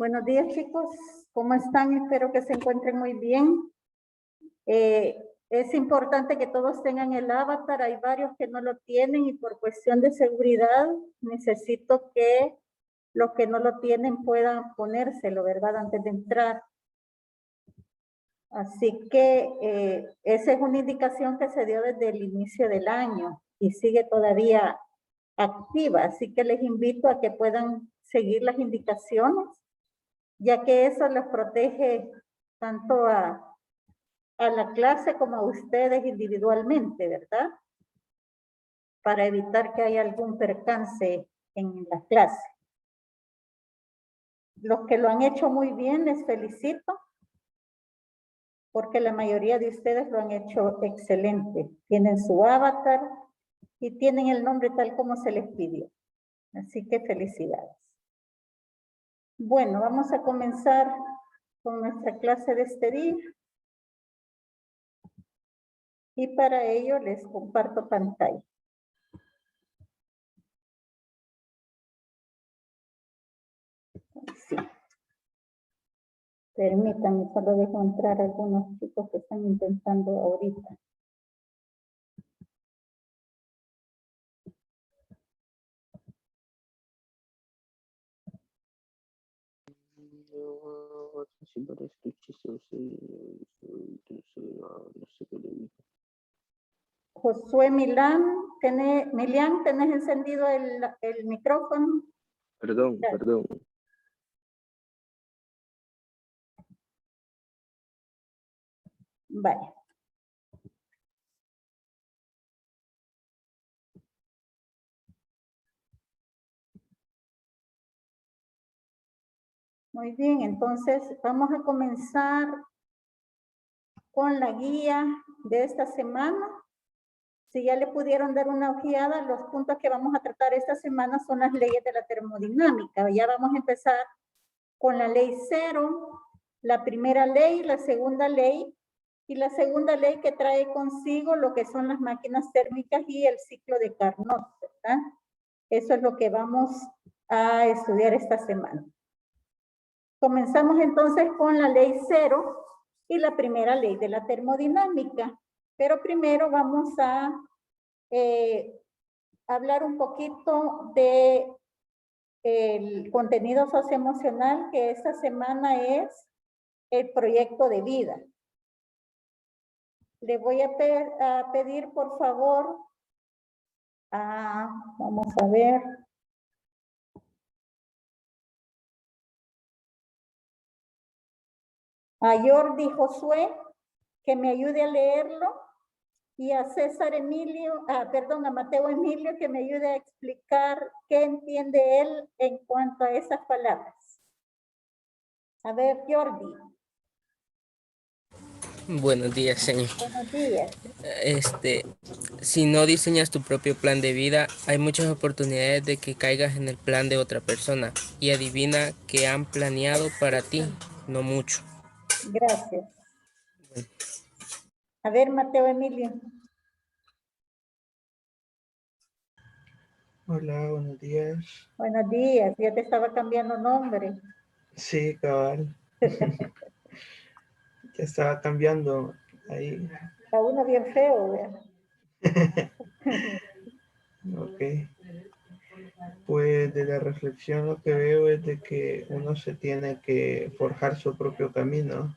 Buenos días, chicos. ¿Cómo están? Espero que se encuentren muy bien. Es importante que todos tengan el avatar. Hay varios que no lo tienen y por cuestión de seguridad necesito que los que no lo tienen puedan ponérselo, ¿verdad? Antes de entrar. Así que esa es una indicación que se dio desde el inicio del año y sigue todavía activa. Así que les invito a que puedan seguir las indicaciones, ya que eso les protege tanto a la clase como a ustedes individualmente, ¿verdad? Para evitar que haya algún percance en la clase. Los que lo han hecho muy bien, les felicito, porque la mayoría de ustedes lo han hecho excelente. Tienen su avatar y tienen el nombre tal como se les pidió. Así que felicidades. Bueno, vamos a comenzar con nuestra clase de este día. Y para ello les comparto pantalla. Sí. Permítanme, solo dejo entrar algunos chicos que están intentando ahorita. Josué Milán, ¿tenés encendido el micrófono? Perdón, perdón. Vale. Muy bien, entonces vamos a comenzar con la guía de esta semana. Si ya le pudieron dar una ojeada, los puntos que vamos a tratar esta semana son las leyes de la termodinámica. Ya vamos a empezar con la ley 0, la primera ley, la segunda ley, y la segunda ley que trae consigo lo que son las máquinas térmicas y el ciclo de Carnot, ¿verdad? Eso es lo que vamos a estudiar esta semana. Comenzamos entonces con la ley 0 y la primera ley de la termodinámica. Pero primero vamos a hablar un poquito de el contenido socioemocional, que esta semana es el proyecto de vida. Le voy a pedir, por favor, vamos a ver. A Jordi Josué, que me ayude a leerlo, y a César Emilio, perdón, a Mateo Emilio, que me ayude a explicar qué entiende él en cuanto a esas palabras. A ver, Jordi. Buenos días, señor. Buenos días. Si no diseñas tu propio plan de vida, hay muchas oportunidades de que caigas en el plan de otra persona. Y adivina qué han planeado para ti, no mucho. Gracias. A ver, Mateo Emilio. Hola, buenos días. Buenos días, ya te estaba cambiando nombre. Sí, cabal. Ya estaba cambiando ahí. A uno bien feo, ¿verdad? Ok. Pues de la reflexión lo que veo es de que uno se tiene que forjar su propio camino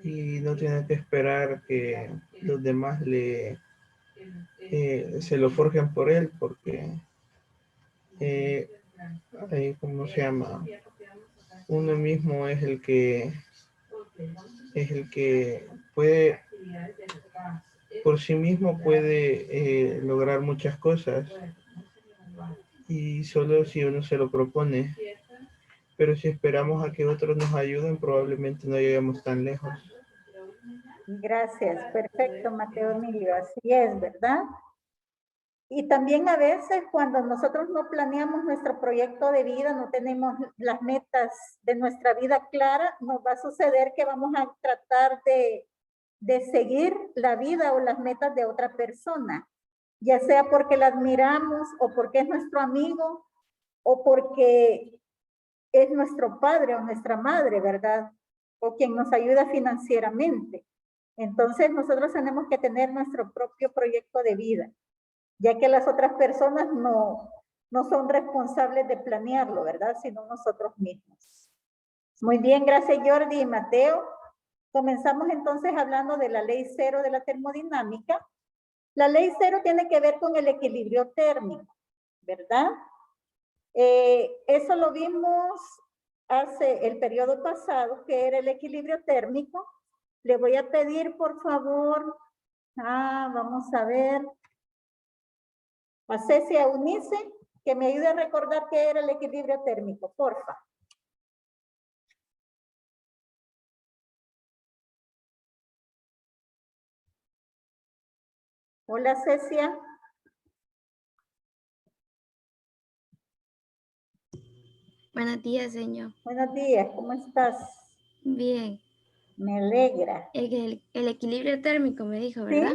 y no tiene que esperar que los demás se lo forjen por él, porque ¿cómo se llama? Uno mismo es el que puede, por sí mismo puede lograr muchas cosas, y solo si uno se lo propone. Pero si esperamos a que otros nos ayuden, probablemente no lleguemos tan lejos. Gracias, perfecto, Mateo Emilio, así es, ¿verdad? Y también a veces cuando nosotros no planeamos nuestro proyecto de vida, no tenemos las metas de nuestra vida clara, nos va a suceder que vamos a tratar de seguir la vida o las metas de otra persona, ya sea porque la admiramos o porque es nuestro amigo o porque es nuestro padre o nuestra madre, ¿verdad? O quien nos ayuda financieramente. Entonces nosotros tenemos que tener nuestro propio proyecto de vida, ya que las otras personas no son responsables de planearlo, ¿verdad? Sino nosotros mismos. Muy bien, gracias Jordi y Mateo. Comenzamos entonces hablando de la ley 0 de la termodinámica. La ley 0 tiene que ver con el equilibrio térmico, ¿verdad? Eso lo vimos hace el periodo pasado, que era el equilibrio térmico. Le voy a pedir, por favor, vamos a ver, a Ceci Eunice, que me ayude a recordar qué era el equilibrio térmico, porfa. Hola, Cecia. Buenos días, señor. Buenos días, ¿cómo estás? Bien. Me alegra. El equilibrio térmico me dijo, ¿verdad?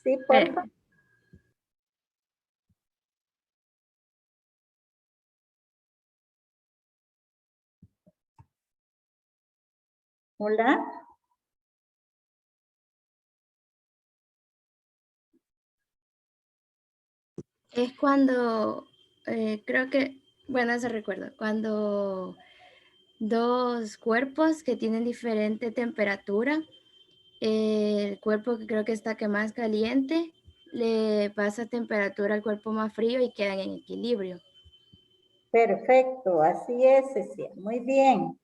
Sí, porfa. Hola. Es cuando, creo que, bueno, eso recuerdo, cuando dos cuerpos que tienen diferente temperatura, el cuerpo que creo que está que más caliente, le pasa temperatura al cuerpo más frío y quedan en equilibrio. Perfecto, así es, Cecilia. Muy bien.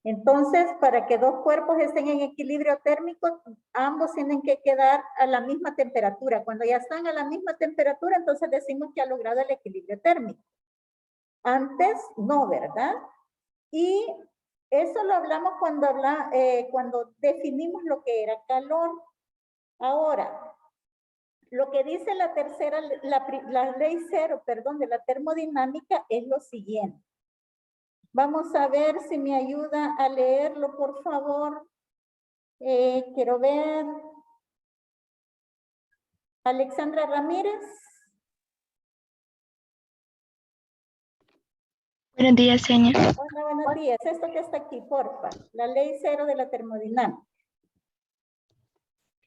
Entonces, para que dos cuerpos estén en equilibrio térmico, ambos tienen que quedar a la misma temperatura. Cuando ya están a la misma temperatura, entonces decimos que ha logrado el equilibrio térmico. Antes, no, ¿verdad? Y eso lo hablamos cuando definimos lo que era calor. Ahora, lo que dice la tercera, la ley cero, perdón, de la termodinámica es lo siguiente. Vamos a ver si me ayuda a leerlo, por favor. Quiero ver. Alexandra Ramírez. Buenos días, señor. Hola, buenos días. Esto que está aquí, porfa. La ley cero de la termodinámica.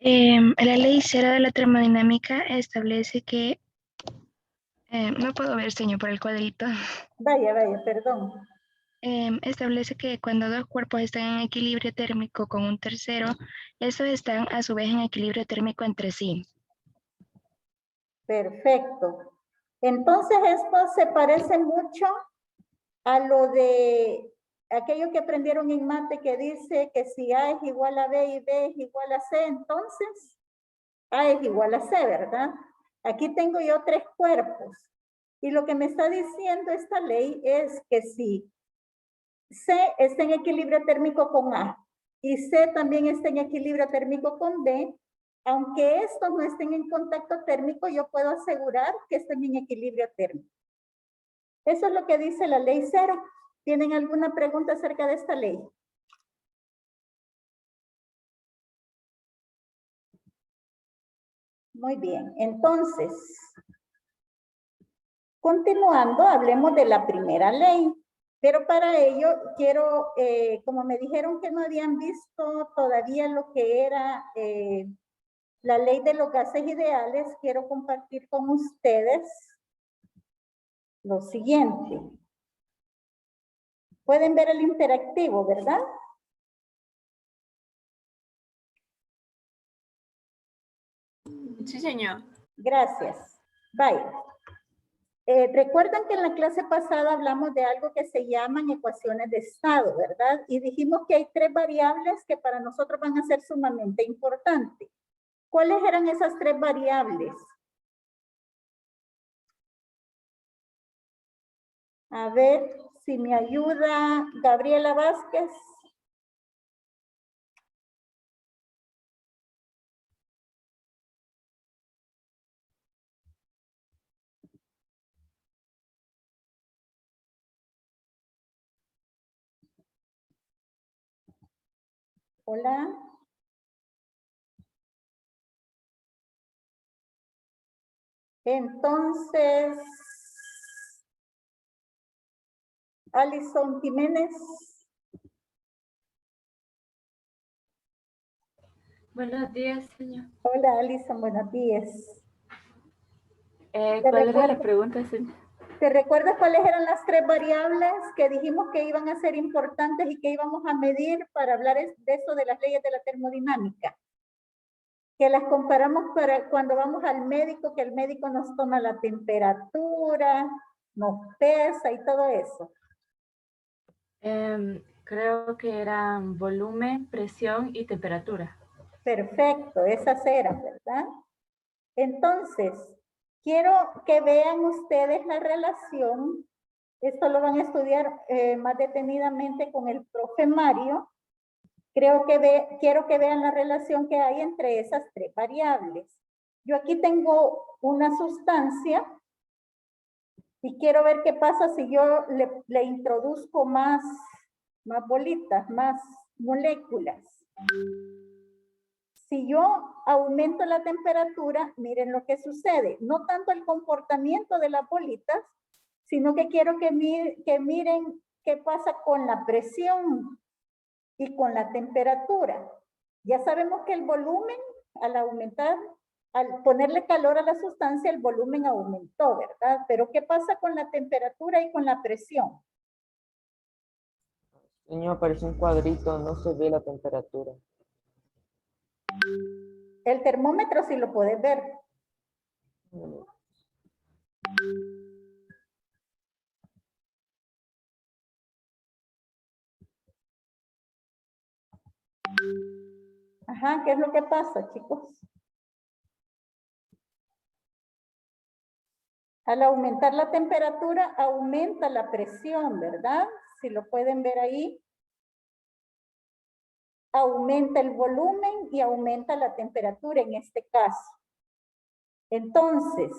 La ley cero de la termodinámica establece que, no puedo ver, señor, por el cuadrito. Vaya, perdón. Establece que cuando dos cuerpos están en equilibrio térmico con un tercero, estos están a su vez en equilibrio térmico entre sí. Perfecto. Entonces esto se parece mucho a lo de aquello que aprendieron en mate que dice que si A es igual a B y B es igual a C, entonces A es igual a C, ¿verdad? Aquí tengo yo tres cuerpos. Y lo que me está diciendo esta ley es que si C está en equilibrio térmico con A y C también está en equilibrio térmico con B, aunque estos no estén en contacto térmico, yo puedo asegurar que están en equilibrio térmico. Eso es lo que dice la ley cero. ¿Tienen alguna pregunta acerca de esta ley? Muy bien, entonces, continuando, hablemos de la primera ley. Pero para ello quiero, como me dijeron que no habían visto todavía lo que era la ley de los gases ideales, quiero compartir con ustedes lo siguiente. Pueden ver el interactivo, ¿verdad? Sí, señor. Gracias. Bye. Recuerdan que en la clase pasada hablamos de algo que se llaman ecuaciones de estado, ¿verdad? Y dijimos que hay tres variables que para nosotros van a ser sumamente importantes. ¿Cuáles eran esas tres variables? A ver si me ayuda Gabriela Vázquez. Hola. Entonces, Alison Jiménez. Buenos días, señor. Hola, Alison, buenos días. ¿Cuál era la pregunta, señor? ¿Te recuerdas cuáles eran las tres variables que dijimos que iban a ser importantes y que íbamos a medir para hablar de eso de las leyes de la termodinámica? Que las comparamos para cuando vamos al médico, que el médico nos toma la temperatura, nos pesa y todo eso. Creo que eran volumen, presión y temperatura. Perfecto, esas eran, ¿verdad? Entonces, quiero que vean ustedes la relación. Esto lo van a estudiar más detenidamente con el profe Mario. Quiero que vean la relación que hay entre esas tres variables. Yo aquí tengo una sustancia y quiero ver qué pasa si yo le introduzco más bolitas, más moléculas. Si yo aumento la temperatura, miren lo que sucede. No tanto el comportamiento de las bolitas, sino que quiero que miren qué pasa con la presión y con la temperatura. Ya sabemos que el volumen, al aumentar, al ponerle calor a la sustancia, el volumen aumentó, ¿verdad? Pero ¿qué pasa con la temperatura y con la presión? Señor, aparece un cuadrito, no se ve la temperatura. El termómetro sí lo puedes ver. Ajá, ¿qué es lo que pasa, chicos? Al aumentar la temperatura, aumenta la presión, ¿verdad? Si lo pueden ver ahí. Aumenta el volumen y aumenta la temperatura en este caso. Entonces,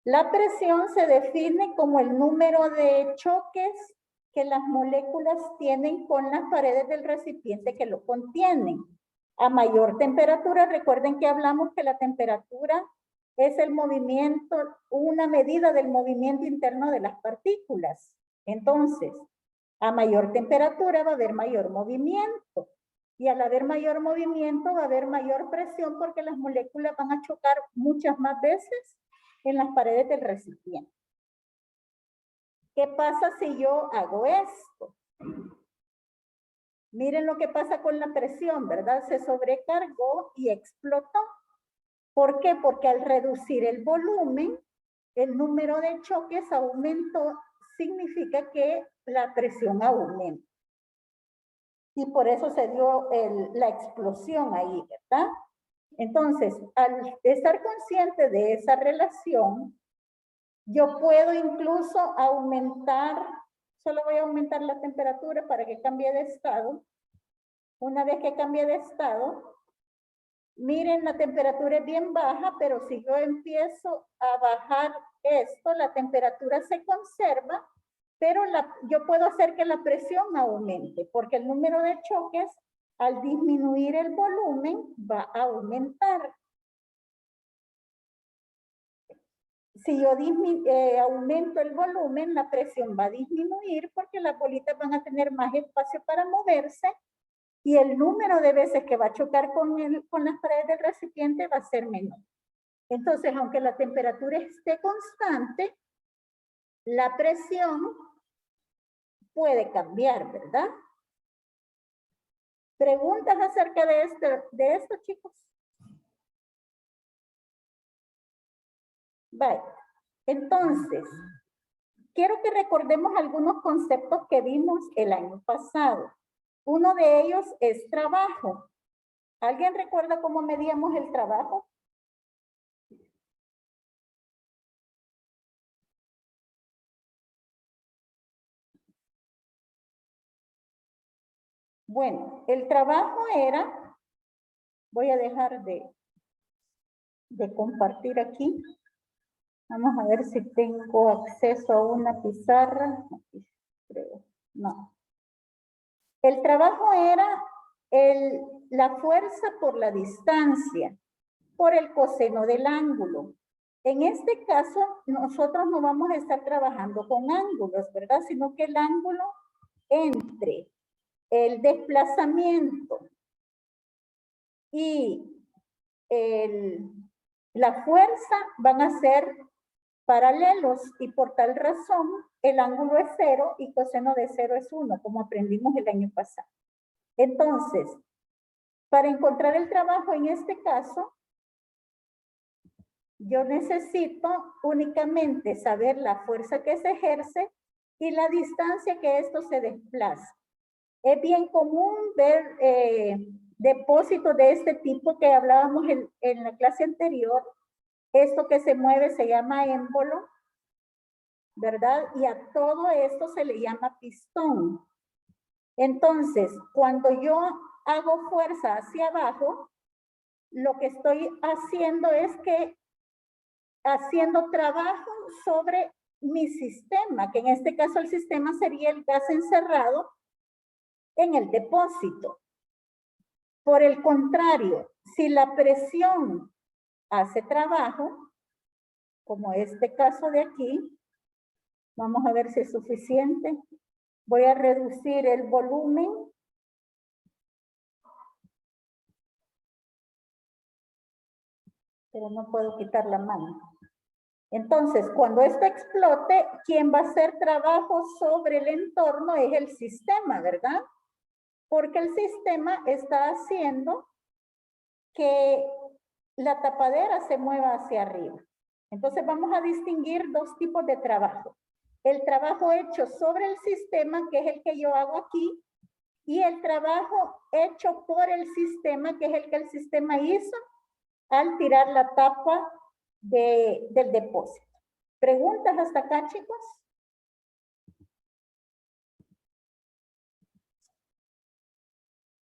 la presión se define como el número de choques que las moléculas tienen con las paredes del recipiente que lo contienen. A mayor temperatura, recuerden que hablamos que la temperatura es el movimiento, una medida del movimiento interno de las partículas. Entonces, a mayor temperatura va a haber mayor movimiento. Y al haber mayor movimiento va a haber mayor presión porque las moléculas van a chocar muchas más veces en las paredes del recipiente. ¿Qué pasa si yo hago esto? Miren lo que pasa con la presión, ¿verdad? Se sobrecargó y explotó. ¿Por qué? Porque al reducir el volumen, el número de choques aumentó, significa que la presión aumenta. Y por eso se dio la explosión ahí, ¿verdad? Entonces, al estar consciente de esa relación, yo puedo incluso aumentar, solo voy a aumentar la temperatura para que cambie de estado. Una vez que cambie de estado, miren, la temperatura es bien baja, pero si yo empiezo a bajar esto, la temperatura se conserva, pero yo puedo hacer que la presión aumente, porque el número de choques, al disminuir el volumen, va a aumentar. Si yo aumento el volumen, la presión va a disminuir porque las bolitas van a tener más espacio para moverse y el número de veces que va a chocar con las paredes del recipiente va a ser menor. Entonces, aunque la temperatura esté constante, la presión puede cambiar, ¿verdad? ¿Preguntas acerca de esto, chicos? Vale. Entonces, quiero que recordemos algunos conceptos que vimos el año pasado. Uno de ellos es trabajo. ¿Alguien recuerda cómo medíamos el trabajo? Bueno, el trabajo era, voy a dejar de compartir aquí. Vamos a ver si tengo acceso a una pizarra. Creo, no. El trabajo era la fuerza por la distancia, por el coseno del ángulo. En este caso, nosotros no vamos a estar trabajando con ángulos, ¿verdad? Sino que el ángulo entre el desplazamiento y la fuerza van a ser paralelos y por tal razón el ángulo es 0 y coseno de 0 es 1, como aprendimos el año pasado. Entonces, para encontrar el trabajo en este caso, yo necesito únicamente saber la fuerza que se ejerce y la distancia que esto se desplaza. Es bien común ver depósitos de este tipo que hablábamos en la clase anterior. Esto que se mueve se llama émbolo, ¿verdad? Y a todo esto se le llama pistón. Entonces, cuando yo hago fuerza hacia abajo, lo que estoy haciendo es que haciendo trabajo sobre mi sistema, que en este caso el sistema sería el gas encerrado en el depósito. Por el contrario, si la presión hace trabajo, como este caso de aquí, vamos a ver si es suficiente. Voy a reducir el volumen. Pero no puedo quitar la mano. Entonces, cuando esto explote, quien va a hacer trabajo sobre el entorno es el sistema, ¿verdad? Porque el sistema está haciendo que la tapadera se mueva hacia arriba. Entonces vamos a distinguir dos tipos de trabajo. El trabajo hecho sobre el sistema, que es el que yo hago aquí, y el trabajo hecho por el sistema, que es el que el sistema hizo al tirar la tapa del depósito. ¿Preguntas hasta acá, chicos?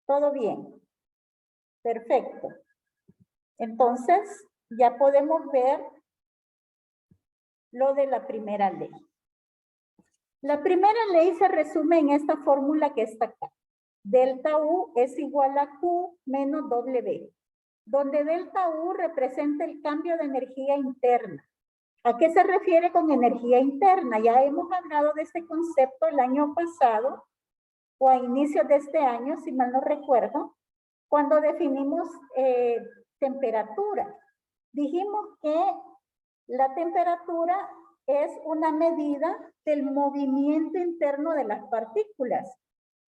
¿Todo bien? Perfecto. Entonces, ya podemos ver lo de la primera ley. La primera ley se resume en esta fórmula que está acá. Delta U es igual a Q menos W, donde delta U representa el cambio de energía interna. ¿A qué se refiere con energía interna? Ya hemos hablado de este concepto el año pasado, o a inicios de este año, si mal no recuerdo, cuando definimos temperatura. Dijimos que la temperatura es una medida del movimiento interno de las partículas,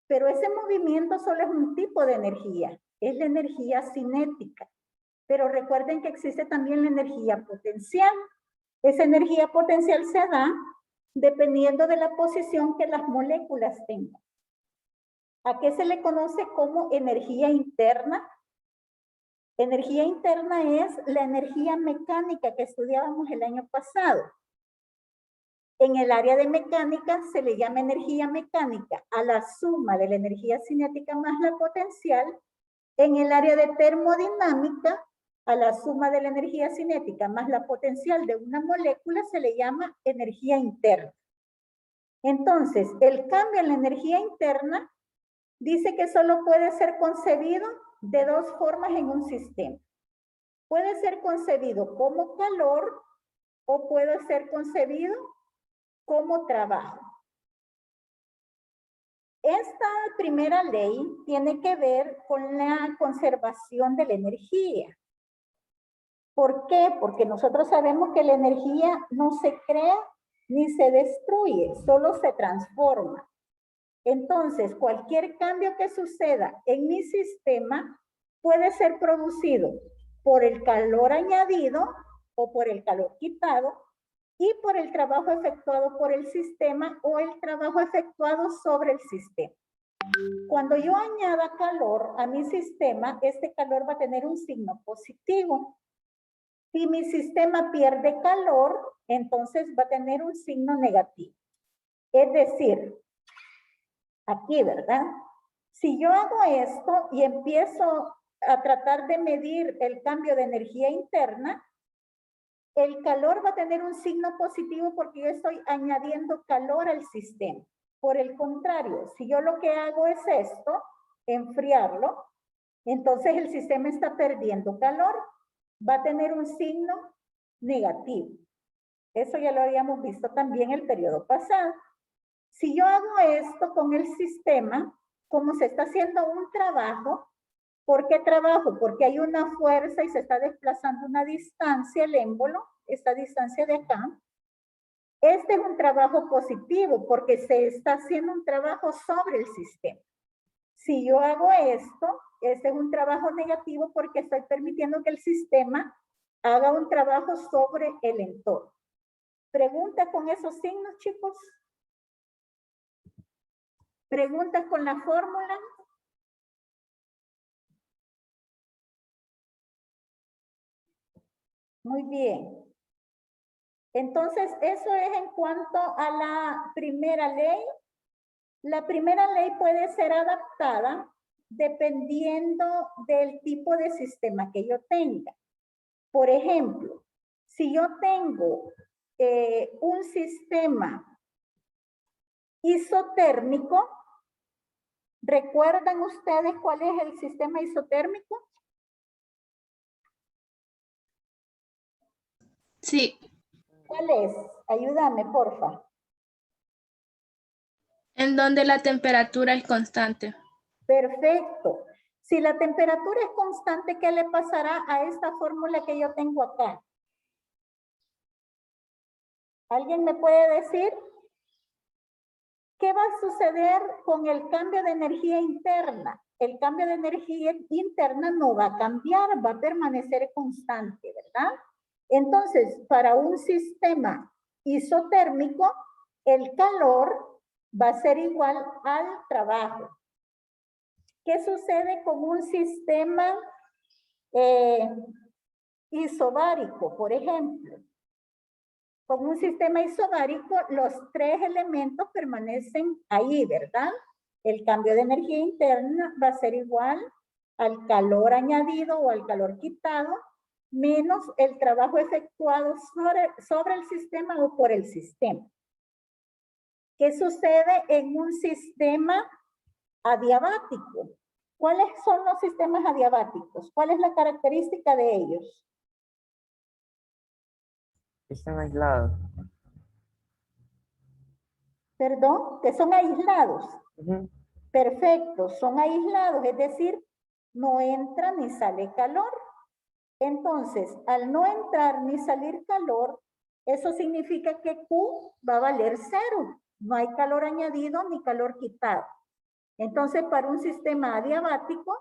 pero ese movimiento solo es un tipo de energía, es la energía cinética. Pero recuerden que existe también la energía potencial. Esa energía potencial se da dependiendo de la posición que las moléculas tengan. ¿A qué se le conoce como energía interna? Energía interna es la energía mecánica que estudiábamos el año pasado. En el área de mecánica se le llama energía mecánica a la suma de la energía cinética más la potencial. En el área de termodinámica, a la suma de la energía cinética más la potencial de una molécula se le llama energía interna. Entonces, el cambio en la energía interna dice que solo puede ser concebido de dos formas en un sistema. Puede ser concebido como calor o puede ser concebido como trabajo. Esta primera ley tiene que ver con la conservación de la energía. ¿Por qué? Porque nosotros sabemos que la energía no se crea ni se destruye, solo se transforma. Entonces, cualquier cambio que suceda en mi sistema puede ser producido por el calor añadido o por el calor quitado y por el trabajo efectuado por el sistema o el trabajo efectuado sobre el sistema. Cuando yo añada calor a mi sistema, este calor va a tener un signo positivo. Si mi sistema pierde calor, entonces va a tener un signo negativo. Es decir, aquí, ¿verdad? Si yo hago esto y empiezo a tratar de medir el cambio de energía interna, el calor va a tener un signo positivo porque yo estoy añadiendo calor al sistema. Por el contrario, si yo lo que hago es esto, enfriarlo, entonces el sistema está perdiendo calor, va a tener un signo negativo. Eso ya lo habíamos visto también el periodo pasado. Si yo hago esto con el sistema, como se está haciendo un trabajo, ¿por qué trabajo? Porque hay una fuerza y se está desplazando una distancia, el émbolo, esta distancia de acá. Este es un trabajo positivo porque se está haciendo un trabajo sobre el sistema. Si yo hago esto, este es un trabajo negativo porque estoy permitiendo que el sistema haga un trabajo sobre el entorno. ¿Preguntas con esos signos, chicos? ¿Preguntas con la fórmula? Muy bien. Entonces, eso es en cuanto a la primera ley. La primera ley puede ser adaptada dependiendo del tipo de sistema que yo tenga. Por ejemplo, si yo tengo un sistema isotérmico, ¿recuerdan ustedes cuál es el sistema isotérmico? Sí. ¿Cuál es? Ayúdame, porfa. En donde la temperatura es constante. Perfecto. Si la temperatura es constante, ¿qué le pasará a esta fórmula que yo tengo acá? ¿Alguien me puede decir? ¿Qué va a suceder con el cambio de energía interna? El cambio de energía interna no va a cambiar, va a permanecer constante, ¿verdad? Entonces, para un sistema isotérmico, el calor va a ser igual al trabajo. ¿Qué sucede con un sistema isobárico, por ejemplo? Con un sistema isobárico, los tres elementos permanecen ahí, ¿verdad? El cambio de energía interna va a ser igual al calor añadido o al calor quitado, menos el trabajo efectuado sobre el sistema o por el sistema. ¿Qué sucede en un sistema adiabático? ¿Cuáles son los sistemas adiabáticos? ¿Cuál es la característica de ellos? Están aislados. Perdón, que son aislados. Ujú. Perfecto, son aislados, es decir, no entra ni sale calor. Entonces, al no entrar ni salir calor, eso significa que Q va a valer 0. No hay calor añadido ni calor quitado. Entonces, para un sistema adiabático,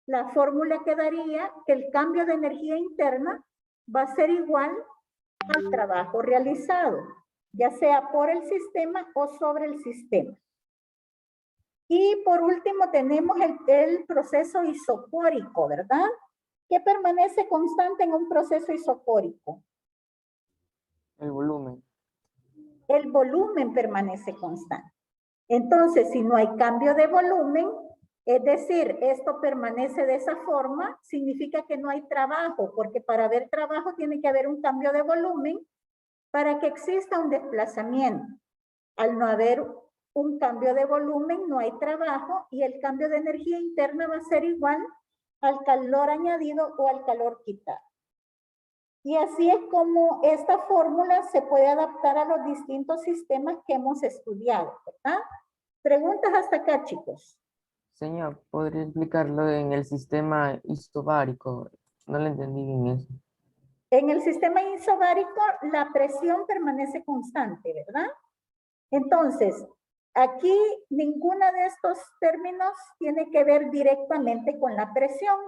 la fórmula quedaría que el cambio de energía interna va a ser igual al trabajo realizado, ya sea por el sistema o sobre el sistema. Y por último tenemos el proceso isocórico, ¿verdad? ¿Qué permanece constante en un proceso isocórico? El volumen. El volumen permanece constante. Entonces, si no hay cambio de volumen, es decir, esto permanece de esa forma, significa que no hay trabajo, porque para haber trabajo tiene que haber un cambio de volumen para que exista un desplazamiento. Al no haber un cambio de volumen, no hay trabajo y el cambio de energía interna va a ser igual al calor añadido o al calor quitado. Y así es como esta fórmula se puede adaptar a los distintos sistemas que hemos estudiado, ¿verdad? Preguntas hasta acá, chicos. Señor, ¿podría explicarlo en el sistema isobárico? No le entendí bien eso. En el sistema isobárico, la presión permanece constante, ¿verdad? Entonces, aquí ninguno de estos términos tiene que ver directamente con la presión.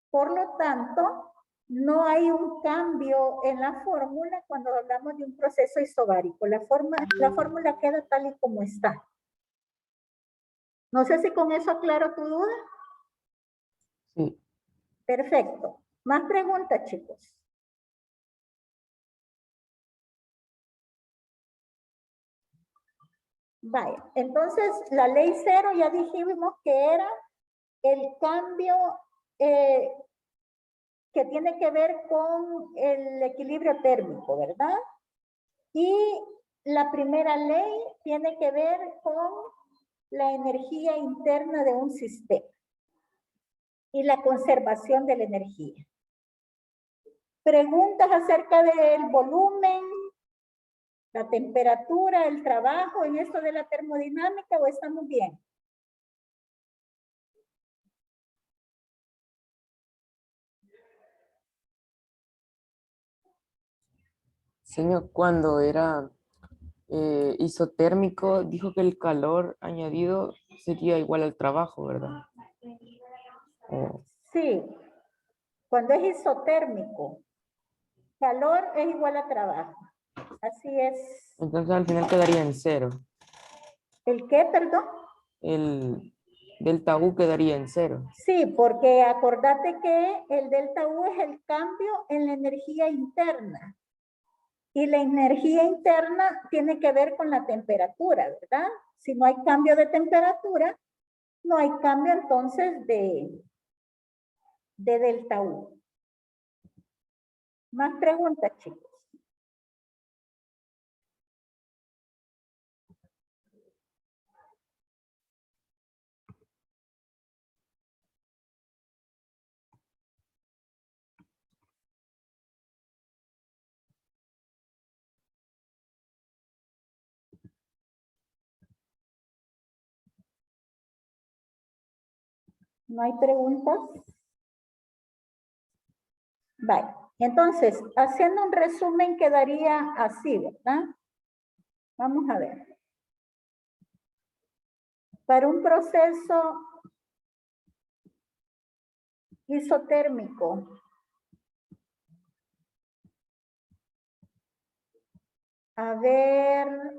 Por lo tanto, no hay un cambio en la fórmula cuando hablamos de un proceso isobárico. La fórmula queda tal y como está. No sé si con eso aclaro tu duda. Sí. Perfecto. Más preguntas, chicos. Vaya, entonces la ley cero ya dijimos que era el cambio que tiene que ver con el equilibrio térmico, ¿verdad? Y la primera ley tiene que ver con la energía interna de un sistema y la conservación de la energía. Preguntas acerca del volumen, la temperatura, el trabajo en esto de la termodinámica, ¿o estamos bien? Señor, cuando era isotérmico, dijo que el calor añadido sería igual al trabajo, ¿verdad? Sí, cuando es isotérmico, calor es igual a trabajo. Así es. Entonces al final quedaría en 0. ¿El qué, perdón? El delta U quedaría en 0. Sí, porque acordate que el delta U es el cambio en la energía interna. Y la energía interna tiene que ver con la temperatura, ¿verdad? Si no hay cambio de temperatura, no hay cambio entonces de delta U. Más preguntas, chicos. ¿No hay preguntas? Vale. Entonces, haciendo un resumen quedaría así, ¿verdad? Vamos a ver. Para un proceso isotérmico, a ver,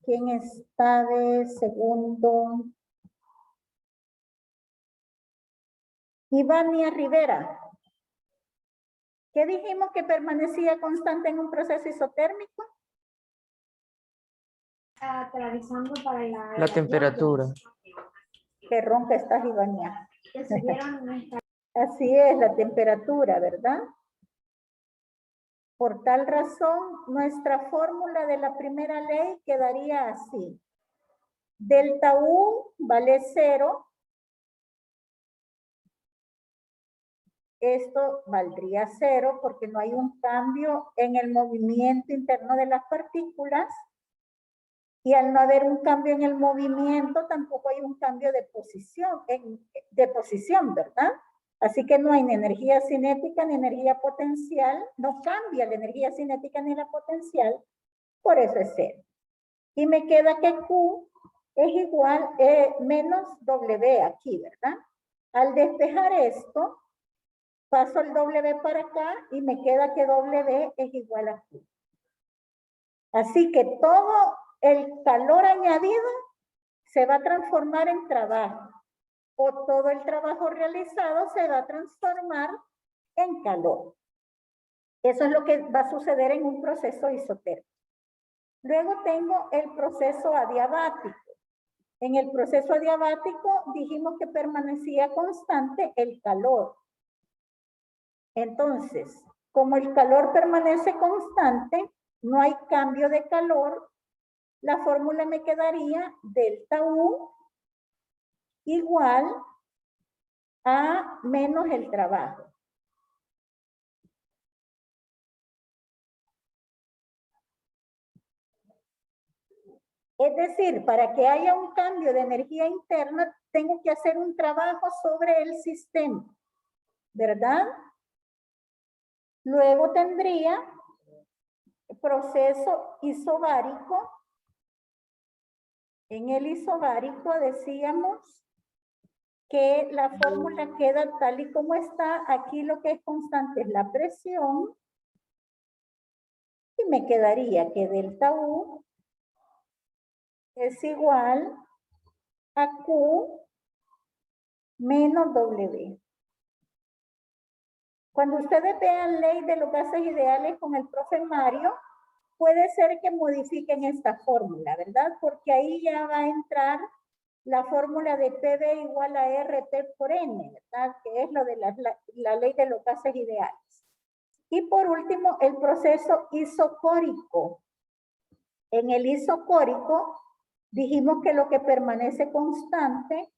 ¿quién está de segundo? Ivania Rivera. ¿Qué dijimos que permanecía constante en un proceso isotérmico? Atravesando para La temperatura. Qué ronca estás, Ivania. Así es, la temperatura, ¿verdad? Por tal razón, nuestra fórmula de la primera ley quedaría así. Delta U vale 0. Esto valdría 0 porque no hay un cambio en el movimiento interno de las partículas. Y al no haber un cambio en el movimiento, tampoco hay un cambio de posición, ¿verdad? Así que no hay ni energía cinética ni energía potencial. No cambia la energía cinética ni la potencial. Por eso es 0. Y me queda que Q es igual menos W aquí, ¿verdad? Al despejar esto, paso el W para acá y me queda que W es igual a Q. Así que todo el calor añadido se va a transformar en trabajo. O todo el trabajo realizado se va a transformar en calor. Eso es lo que va a suceder en un proceso isotérmico. Luego tengo el proceso adiabático. En el proceso adiabático dijimos que permanecía constante el calor. Entonces, como el calor permanece constante, no hay cambio de calor, la fórmula me quedaría delta U igual a menos el trabajo. Es decir, para que haya un cambio de energía interna, tengo que hacer un trabajo sobre el sistema, ¿verdad? Luego tendría proceso isobárico. En el isobárico decíamos que la fórmula queda tal y como está. Aquí lo que es constante es la presión. Y me quedaría que delta U es igual a Q menos W. Cuando ustedes vean ley de los gases ideales con el profe Mario, puede ser que modifiquen esta fórmula, ¿verdad? Porque ahí ya va a entrar la fórmula de PV igual a RT por N, ¿verdad? Que es lo de la ley de los gases ideales. Y por último, el proceso isocórico. En el isocórico dijimos que lo que permanece constante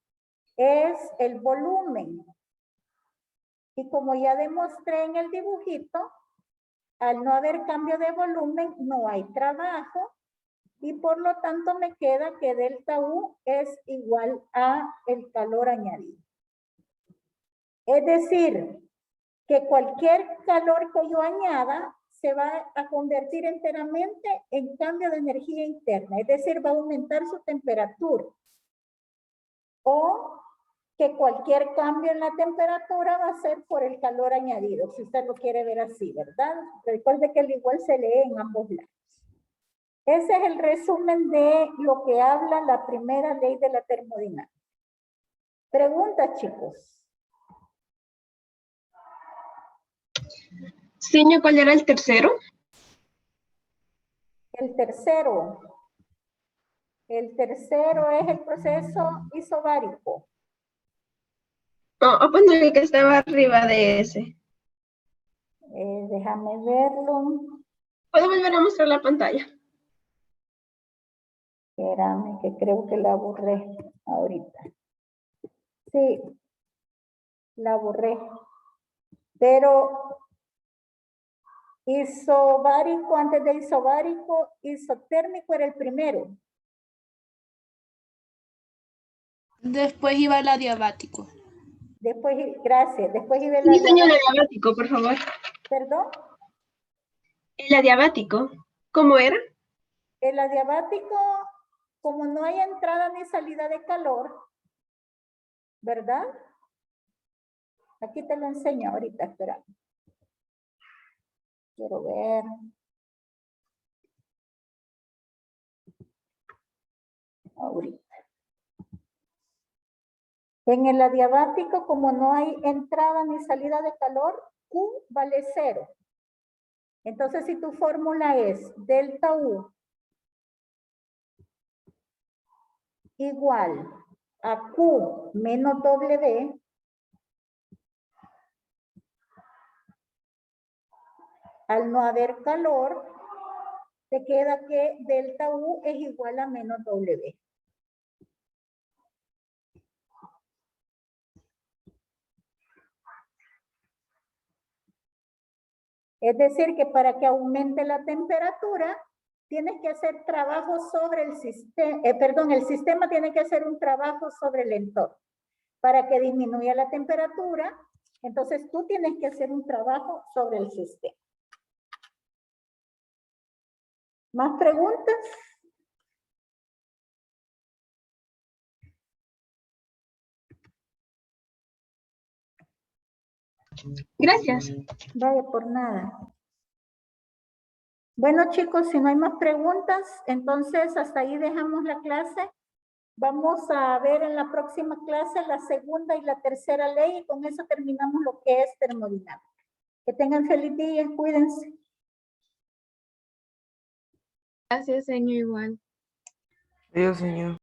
es el volumen. Y como ya demostré en el dibujito, al no haber cambio de volumen, no hay trabajo. Y por lo tanto me queda que delta U es igual a el calor añadido. Es decir, que cualquier calor que yo añada se va a convertir enteramente en cambio de energía interna. Es decir, va a aumentar su temperatura. O que cualquier cambio en la temperatura va a ser por el calor añadido, si usted lo quiere ver así, ¿verdad? Recuerde que el igual se lee en ambos lados. Ese es el resumen de lo que habla la primera ley de la termodinámica. Preguntas, chicos. Señor, ¿cuál era el tercero? El tercero es el proceso isobárico. Pues no, el que estaba arriba de ese. Déjame verlo. ¿Puedo volver a mostrar la pantalla? Espérame, que creo que la borré ahorita. Sí, la borré. Pero isobárico, antes de isobárico, isotérmico era el primero. Después iba el adiabático. Después, gracias. Después iba el Sí, señor, el adiabático. adiabático, por favor. ¿Perdón? El adiabático, ¿cómo era? El adiabático, como no hay entrada ni salida de calor, ¿verdad? Aquí te lo enseño ahorita, espera. Quiero ver. Ahorita. En el adiabático, como no hay entrada ni salida de calor, Q vale 0. Entonces, si tu fórmula es delta U igual a Q menos W, al no haber calor, te queda que delta U es igual a menos W. Es decir, que para que aumente la temperatura, tienes que hacer trabajo sobre el sistema, el sistema tiene que hacer un trabajo sobre el entorno. Para que disminuya la temperatura, entonces tú tienes que hacer un trabajo sobre el sistema. ¿Más preguntas? Gracias. Vaya, por nada. Bueno, chicos, si no hay más preguntas, entonces hasta ahí dejamos la clase. Vamos a ver en la próxima clase la segunda y la tercera ley y con eso terminamos lo que es termodinámica. Que tengan feliz día, cuídense. Gracias, señor, igual. Adiós, señor.